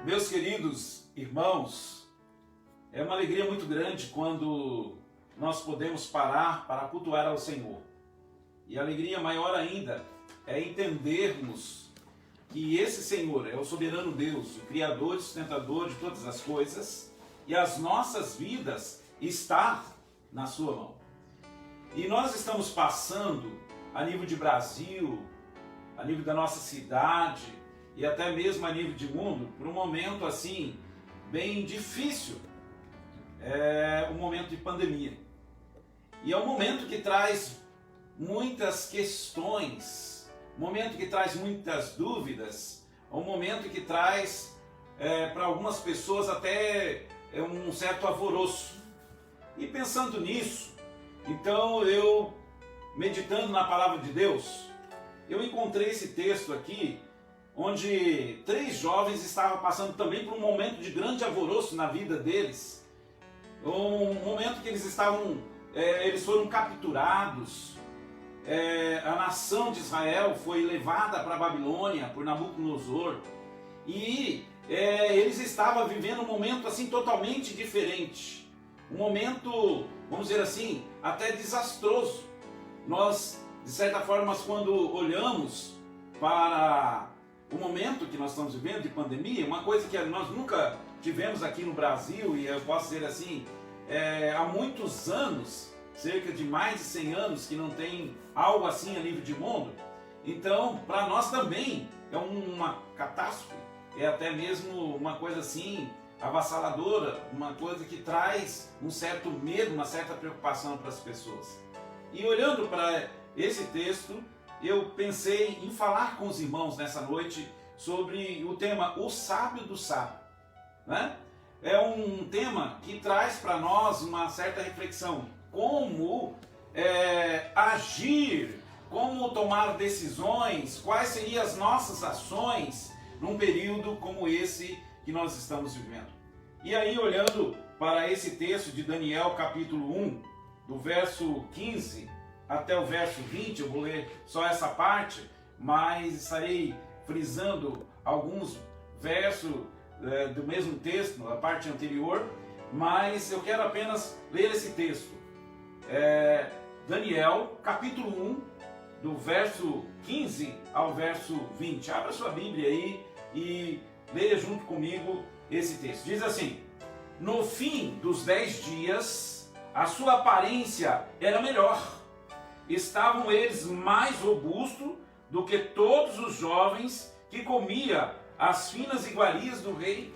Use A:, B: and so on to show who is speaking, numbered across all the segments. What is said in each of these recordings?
A: Meus queridos irmãos, é uma alegria muito grande quando nós podemos parar para cultuar ao Senhor. E a alegria maior ainda é entendermos que esse Senhor é o soberano Deus, o Criador e sustentador de todas as coisas, e as nossas vidas está na sua mão. E nós estamos passando, a nível de Brasil, a nível da nossa cidade, e até mesmo a nível de mundo, por um momento assim, bem difícil. É um momento de pandemia. E é um momento que traz muitas questões, um momento que traz muitas dúvidas, um momento que traz para algumas pessoas até um certo alvoroço. E pensando nisso, então eu, meditando na palavra de Deus, eu encontrei esse texto aqui, onde 3 jovens estavam passando também por um momento de grande alvoroço na vida deles. Um momento que eles foram capturados. A nação de Israel foi levada para a Babilônia por Nabucodonosor. E eles estavam vivendo um momento assim totalmente diferente. Um momento, vamos dizer assim, até desastroso. Nós, de certa forma, quando olhamos para o momento que nós estamos vivendo de pandemia, uma coisa que nós nunca tivemos aqui no Brasil, e eu posso dizer assim, há muitos anos, cerca de mais de 100 anos, que não tem algo assim a nível de mundo. Então, para nós também é uma catástrofe, é até mesmo uma coisa assim avassaladora, uma coisa que traz um certo medo, uma certa preocupação para as pessoas. E olhando para esse texto, eu pensei em falar com os irmãos nessa noite sobre o tema O Sábio do Sábio, né? É um tema que traz para nós uma certa reflexão, como agir, como tomar decisões, quais seriam as nossas ações num período como esse que nós estamos vivendo. E aí, olhando para esse texto de Daniel capítulo 1, do verso 15 até o verso 20, eu vou ler só essa parte, mas estarei frisando alguns versos do mesmo texto, na parte anterior, mas eu quero apenas ler esse texto. Daniel, capítulo 1, do verso 15 ao verso 20. Abra sua Bíblia aí e leia junto comigo esse texto. Diz assim: no fim dos 10 dias, a sua aparência era melhor. Estavam eles mais robustos do que todos os jovens que comia as finas iguarias do rei.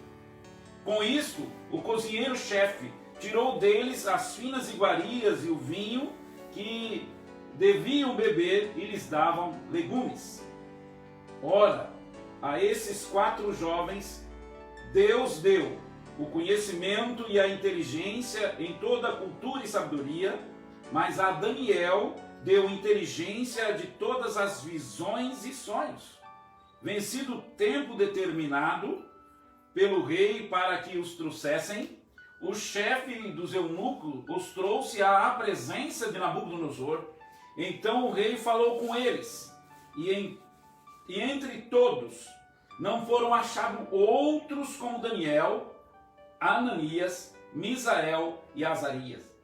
A: Com isto, o cozinheiro-chefe tirou deles as finas iguarias e o vinho que deviam beber e lhes davam legumes. Ora, a esses 4 jovens, Deus deu o conhecimento e a inteligência em toda a cultura e sabedoria, mas a Daniel deu inteligência de todas as visões e sonhos. Vencido o tempo determinado pelo rei para que os trouxessem, o chefe dos eunucos os trouxe à presença de Nabucodonosor. Então o rei falou com eles, e entre todos não foram achados outros como Daniel, Ananias, Misael e Azarias.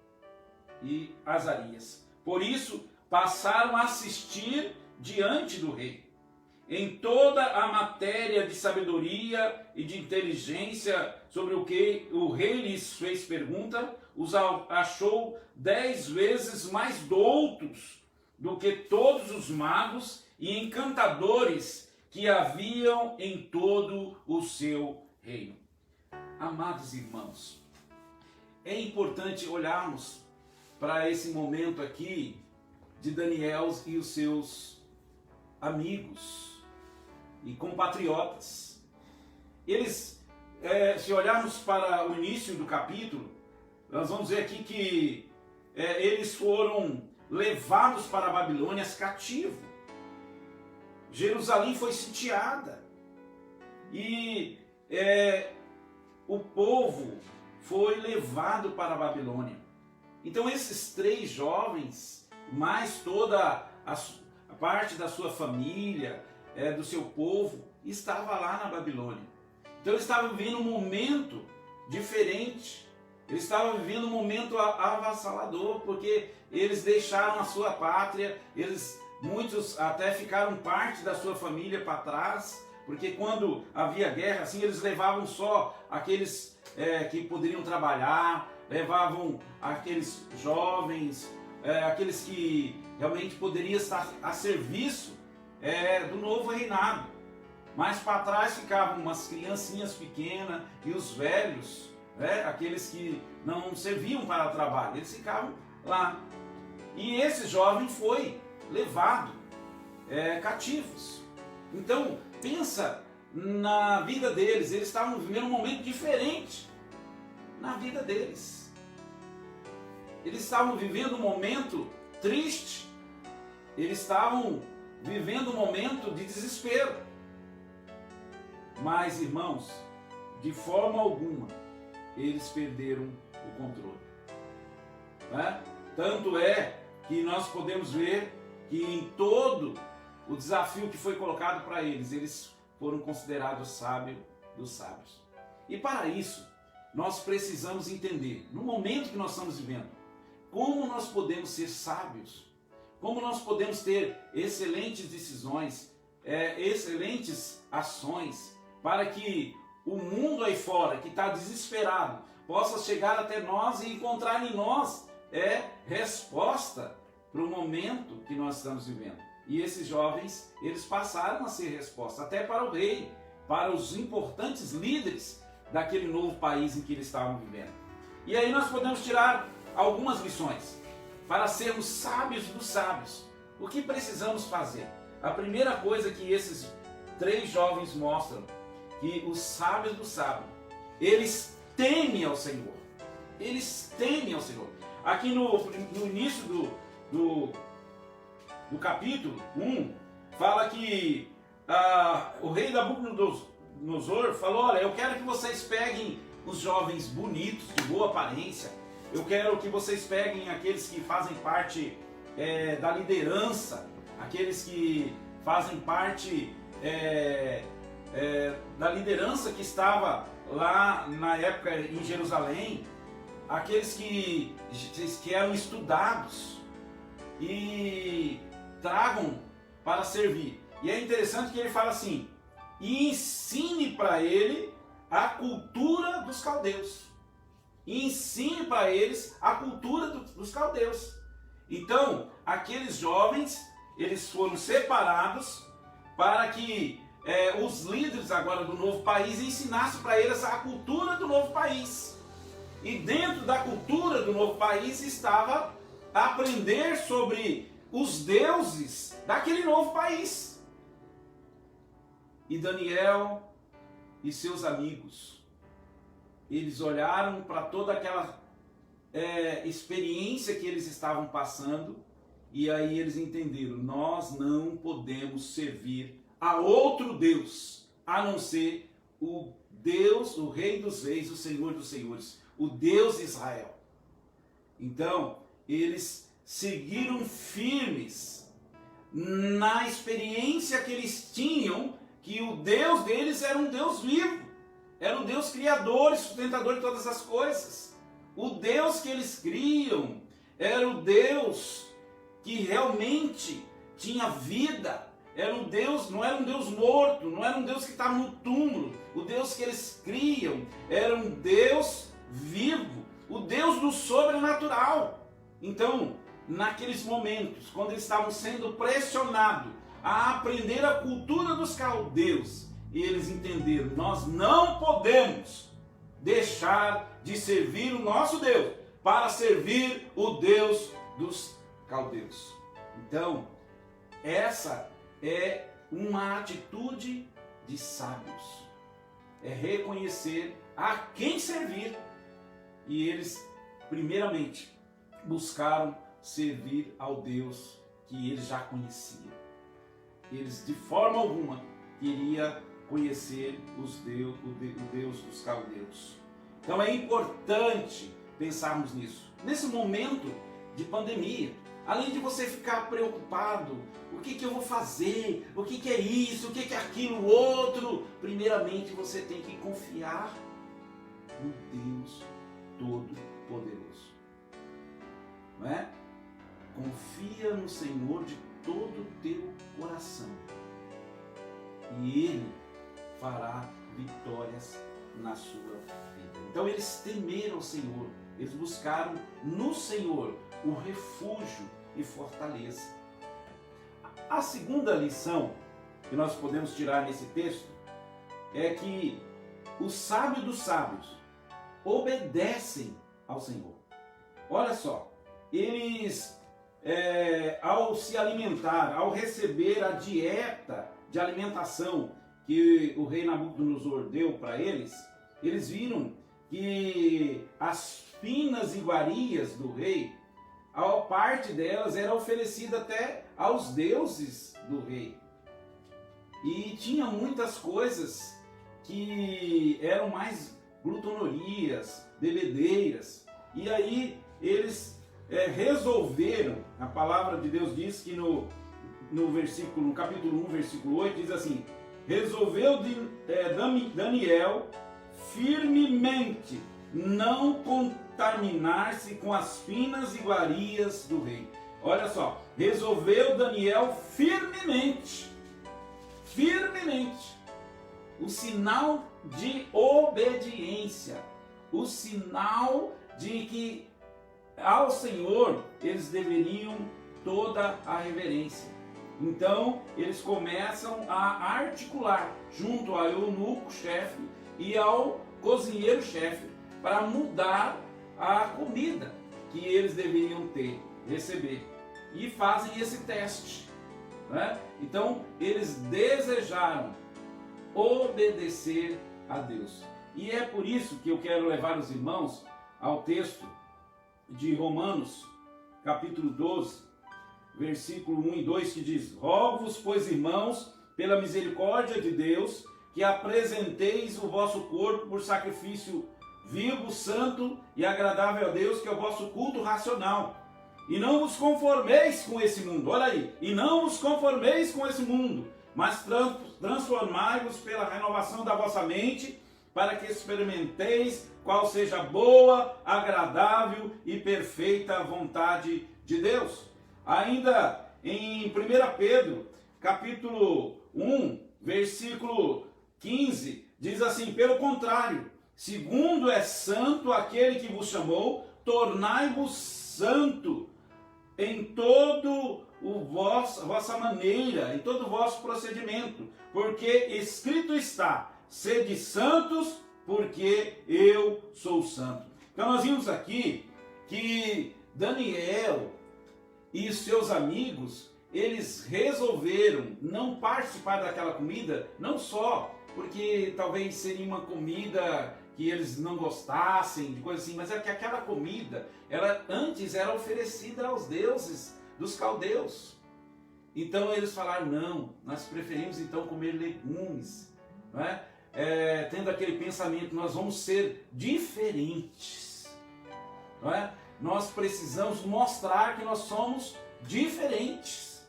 A: Por isso passaram a assistir diante do rei. Em toda a matéria de sabedoria e de inteligência sobre o que o rei lhes fez pergunta, os achou 10 vezes mais doutos do que todos os magos e encantadores que haviam em todo o seu reino. Amados irmãos, é importante olharmos para esse momento aqui de Daniel e os seus amigos e compatriotas. Eles, se olharmos para o início do capítulo, nós vamos ver aqui que eles foram levados para a Babilônia cativo. Jerusalém foi sitiada e o povo foi levado para a Babilônia. Então esses 3 jovens, mais toda a parte da sua família, do seu povo, estava lá na Babilônia. Então eles estavam vivendo um momento diferente. Eles estavam vivendo um momento avassalador, porque eles deixaram a sua pátria, muitos até ficaram parte da sua família para trás, porque quando havia guerra, assim, eles levavam só aqueles que poderiam trabalhar, levavam aqueles jovens, aqueles que realmente poderiam estar a serviço do novo reinado. Mas para trás ficavam umas criancinhas pequenas e os velhos, aqueles que não serviam para o trabalho, eles ficavam lá. E esse jovem foi levado cativos. Então, pensa na vida deles, eles estavam vivendo um momento diferente na vida deles. Eles estavam vivendo um momento triste, eles estavam vivendo um momento de desespero. Mas, irmãos, de forma alguma, eles perderam o controle. Tanto é que nós podemos ver que em todo o desafio que foi colocado para eles foram considerados sábios dos sábios. E para isso, nós precisamos entender, no momento que nós estamos vivendo, como nós podemos ser sábios, como nós podemos ter excelentes decisões, excelentes ações, para que o mundo aí fora, que está desesperado, possa chegar até nós e encontrar em nós resposta para o momento que nós estamos vivendo. E esses jovens, eles passaram a ser resposta, até para o rei, para os importantes líderes daquele novo país em que eles estavam vivendo. E aí nós podemos tirar algumas lições para sermos sábios dos sábios. O que precisamos fazer? A primeira coisa que esses 3 jovens mostram, que os sábios dos sábios, eles temem ao Senhor. Eles temem ao Senhor. Aqui no início do capítulo 1, fala que o rei Nabucodonosor falou: olha, eu quero que vocês peguem os jovens bonitos, de boa aparência, eu quero que vocês peguem aqueles que fazem parte da liderança, aqueles que fazem parte da liderança que estava lá na época em Jerusalém, aqueles que eram estudados, e tragam para servir. E é interessante que ele fala assim: e ensine para ele a cultura dos caldeus. Ensine para eles a cultura dos caldeus. Então, aqueles jovens, eles foram separados para que os líderes agora do novo país ensinassem para eles a cultura do novo país. E dentro da cultura do novo país estava aprender sobre os deuses daquele novo país. E Daniel e seus amigos, eles olharam para toda aquela experiência que eles estavam passando, e aí eles entenderam: nós não podemos servir a outro Deus, a não ser o Deus, o Rei dos Reis, o Senhor dos Senhores, o Deus de Israel. Então, eles seguiram firmes na experiência que eles tinham, que o Deus deles era um Deus vivo, era um Deus criador e sustentador de todas as coisas. O Deus que eles criam era o Deus que realmente tinha vida, era um Deus, não era um Deus morto, não era um Deus que estava no túmulo. O Deus que eles criam era um Deus vivo, o Deus do sobrenatural. Então, naqueles momentos, quando eles estavam sendo pressionados a aprender a cultura dos caldeus, eles entenderam: nós não podemos deixar de servir o nosso Deus para servir o Deus dos caldeus. Então, essa é uma atitude de sábios, é reconhecer a quem servir. E eles, primeiramente, buscaram servir ao Deus que eles já conheciam. Eles, de forma alguma, queriam conhecer o Deus dos caldeus. Então é importante pensarmos nisso. Nesse momento de pandemia, Além de você ficar preocupado, o que eu vou fazer, o que é isso, o que é aquilo, o outro, primeiramente você tem que confiar no Deus Todo-Poderoso. Não é? Confia no Senhor de todo o teu coração e Ele fará vitórias na sua vida. Então eles temeram o Senhor, eles buscaram no Senhor o refúgio e fortaleza. A segunda lição que nós podemos tirar nesse texto é que o sábio dos sábios obedecem ao Senhor. Olha só, eles ao se alimentar, ao receber a dieta de alimentação que o rei Nabucodonosor deu para eles, eles viram que as finas iguarias do rei, a parte delas era oferecida até aos deuses do rei. E tinha muitas coisas que eram mais glutonorias, bebedeiras. E aí eles resolveram, a palavra de Deus diz que no capítulo 1, versículo 8, diz assim: resolveu Daniel firmemente não contaminar-se com as finas iguarias do rei. Olha só, resolveu Daniel firmemente, o sinal de obediência, o sinal de que ao Senhor eles deveriam toda a reverência. Então eles começam a articular junto ao eunuco-chefe e ao cozinheiro-chefe para mudar a comida que eles deveriam receber. E fazem esse teste, né? Então eles desejaram obedecer a Deus. E é por isso que eu quero levar os irmãos ao texto de Romanos, capítulo 12, versículo 1 e 2, que diz: rogo-vos, pois, irmãos, pela misericórdia de Deus, que apresenteis o vosso corpo por sacrifício vivo, santo e agradável a Deus, que é o vosso culto racional. E não vos conformeis com esse mundo, olha aí, e não vos conformeis com esse mundo, mas transformai-vos pela renovação da vossa mente, para que experimenteis qual seja a boa, agradável e perfeita vontade de Deus. Ainda em 1 Pedro, capítulo 1, versículo 15, diz assim: pelo contrário, segundo é santo aquele que vos chamou, tornai-vos santo em todo vossa maneira, em todo o vosso procedimento, porque escrito está: sede santos, porque eu sou santo. Então nós vimos aqui que Daniel e seus amigos, eles resolveram não participar daquela comida, não só porque talvez seria uma comida que eles não gostassem, de coisa assim, mas é que aquela comida, ela antes era oferecida aos deuses dos caldeus. Então eles falaram: não, nós preferimos então comer legumes, não é? Tendo aquele pensamento, nós vamos ser diferentes, não é? Nós precisamos mostrar que nós somos diferentes.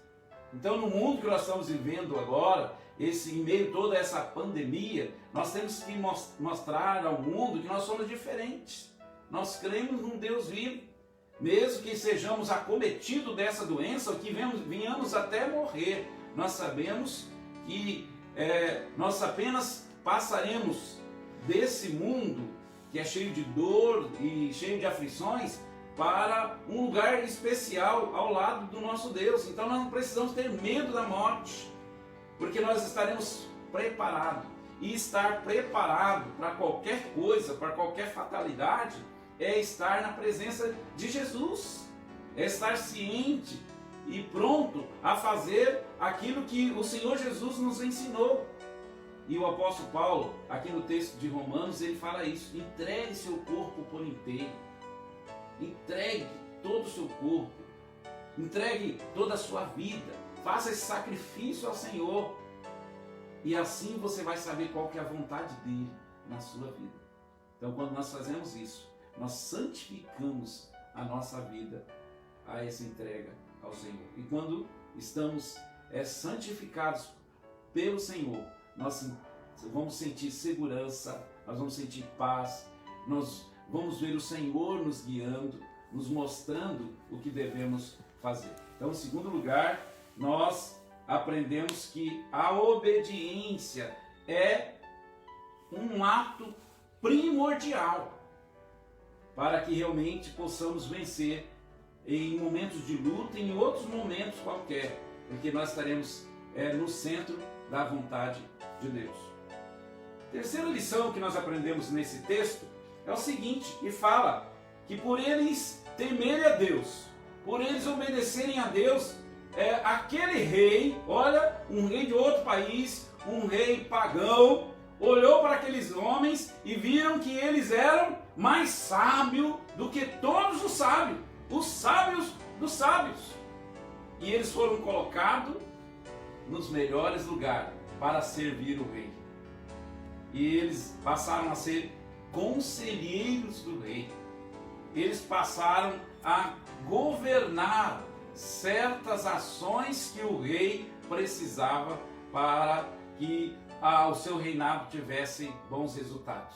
A: Então, no mundo que nós estamos vivendo agora, em meio a toda essa pandemia, nós temos que mostrar ao mundo que nós somos diferentes. Nós cremos num Deus vivo, mesmo que sejamos acometidos dessa doença, que venhamos até morrer, nós sabemos que nós apenas passaremos desse mundo que é cheio de dor e cheio de aflições para um lugar especial ao lado do nosso Deus. Então nós não precisamos ter medo da morte, porque nós estaremos preparados. E estar preparado para qualquer coisa, para qualquer fatalidade, é estar na presença de Jesus, é estar ciente e pronto a fazer aquilo que o Senhor Jesus nos ensinou. E o apóstolo Paulo, aqui no texto de Romanos, ele fala isso: entregue seu corpo por inteiro, entregue todo o seu corpo, entregue toda a sua vida, faça esse sacrifício ao Senhor, e assim você vai saber qual que é a vontade dele na sua vida. Então, quando nós fazemos isso, nós santificamos a nossa vida a essa entrega ao Senhor. E quando estamos santificados pelo Senhor, nós vamos sentir segurança, nós vamos sentir paz, nós vamos ver o Senhor nos guiando, nos mostrando o que devemos fazer. Então, em segundo lugar, nós aprendemos que a obediência é um ato primordial para que realmente possamos vencer em momentos de luta e em outros momentos qualquer, porque nós estaremos no centro da vontade de Deus. Terceira lição que nós aprendemos nesse texto é o seguinte, e fala que por eles temerem a Deus, por eles obedecerem a Deus, aquele rei, olha, um rei de outro país, um rei pagão, olhou para aqueles homens e viram que eles eram mais sábios do que todos os sábios dos sábios. E eles foram colocados nos melhores lugares para servir o rei. E eles passaram a ser conselheiros do rei. Eles passaram a governar certas ações que o rei precisava para que o seu reinado tivesse bons resultados.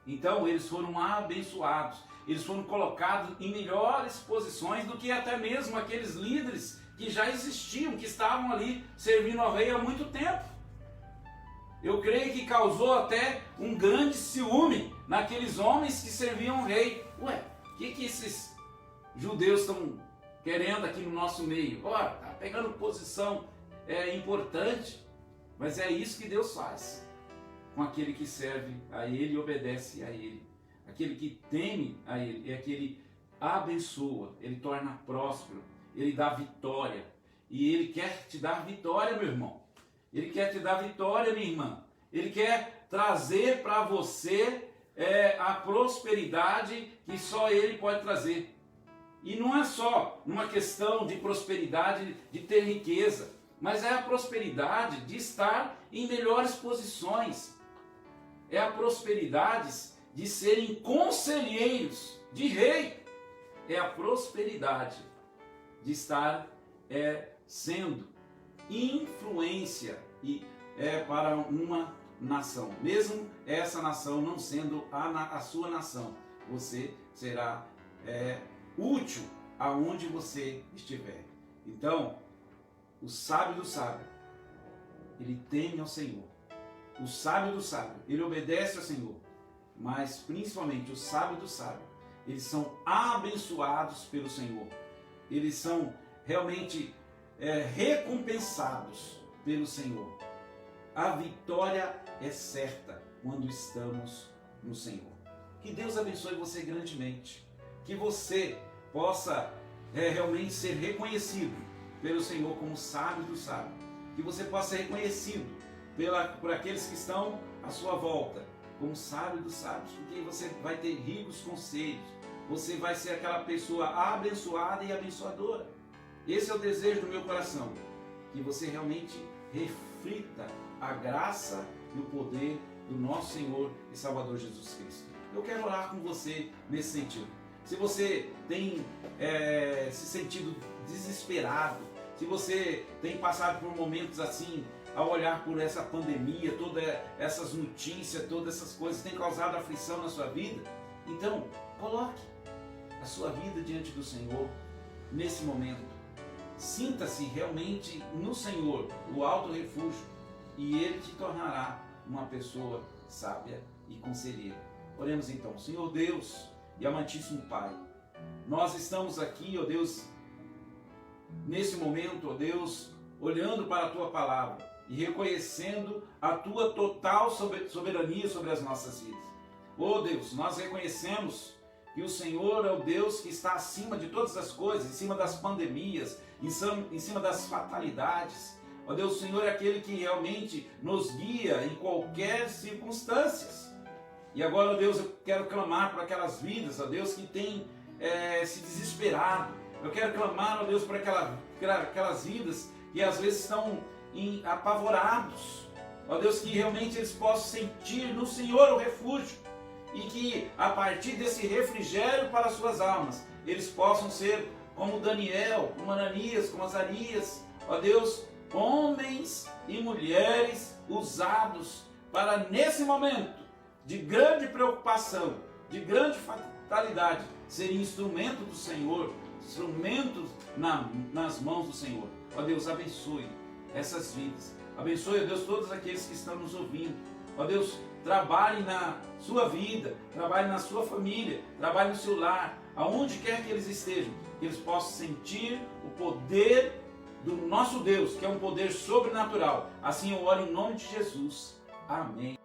A: Então eles foram abençoados, eles foram colocados em melhores posições do que até mesmo aqueles líderes que já existiam, que estavam ali servindo ao rei há muito tempo. Eu creio que causou até um grande ciúme naqueles homens que serviam o rei. Ué, o que esses judeus estão querendo aqui no nosso meio? Ó, tá pegando posição importante, mas é isso que Deus faz com aquele que serve a Ele e obedece a Ele. Aquele que teme a Ele, é aquele abençoa, Ele torna próspero, Ele dá vitória. E Ele quer te dar vitória, meu irmão. Ele quer te dar vitória, minha irmã. Ele quer trazer para você a prosperidade que só Ele pode trazer. E não é só uma questão de prosperidade, de ter riqueza, mas é a prosperidade de estar em melhores posições. É a prosperidade de serem conselheiros de rei. É a prosperidade de estar sendo influência para uma nação. Mesmo essa nação não sendo a sua nação, você será útil aonde você estiver. Então, o sábio do sábio, ele teme ao Senhor. O sábio do sábio, ele obedece ao Senhor. Mas, principalmente, o sábio do sábio, eles são abençoados pelo Senhor. Eles são realmente recompensados pelo Senhor. A vitória é certa quando estamos no Senhor. Que Deus abençoe você grandemente. Que você possa realmente ser reconhecido pelo Senhor como sábio do sábio. Que você possa ser reconhecido por aqueles que estão à sua volta como sábio dos sábios. Porque você vai ter ricos conselhos. Você vai ser aquela pessoa abençoada e abençoadora. Esse é o desejo do meu coração. Que você realmente reflita a graça e o poder do nosso Senhor e Salvador Jesus Cristo. Eu quero orar com você nesse sentido. Se você tem se sentido desesperado, se você tem passado por momentos assim, ao olhar por essa pandemia, todas essas notícias, todas essas coisas têm causado aflição na sua vida, então coloque a sua vida diante do Senhor nesse momento. Sinta-se realmente no Senhor, o alto refúgio, e Ele te tornará uma pessoa sábia e conselheira. Oremos então. Senhor Deus e amantíssimo Pai, nós estamos aqui, ó Deus, nesse momento, ó Deus, olhando para a Tua Palavra e reconhecendo a Tua total soberania sobre as nossas vidas. Ó Deus, nós reconhecemos que o Senhor é o Deus que está acima de todas as coisas, em cima das pandemias, em cima das fatalidades. Ó Deus, o Senhor é aquele que realmente nos guia em qualquer circunstância. E agora, ó Deus, eu quero clamar para aquelas vidas, ó Deus, que têm se desesperado. Eu quero clamar, ó Deus, para aquelas vidas que às vezes estão apavorados. Ó Deus, que realmente eles possam sentir no Senhor o refúgio. E que a partir desse refrigério para as suas almas, eles possam ser como Daniel, como Ananias, como Azarias, ó Deus, homens e mulheres usados para, nesse momento de grande preocupação, de grande fatalidade, serem instrumento do Senhor, instrumentos nas mãos do Senhor. Ó Deus, abençoe essas vidas. Abençoe, ó Deus, todos aqueles que estão nos ouvindo. Ó Deus, trabalhe na sua vida, trabalhe na sua família, trabalhe no seu lar, aonde quer que eles estejam, que eles possam sentir o poder do nosso Deus, que é um poder sobrenatural. Assim eu oro em nome de Jesus. Amém.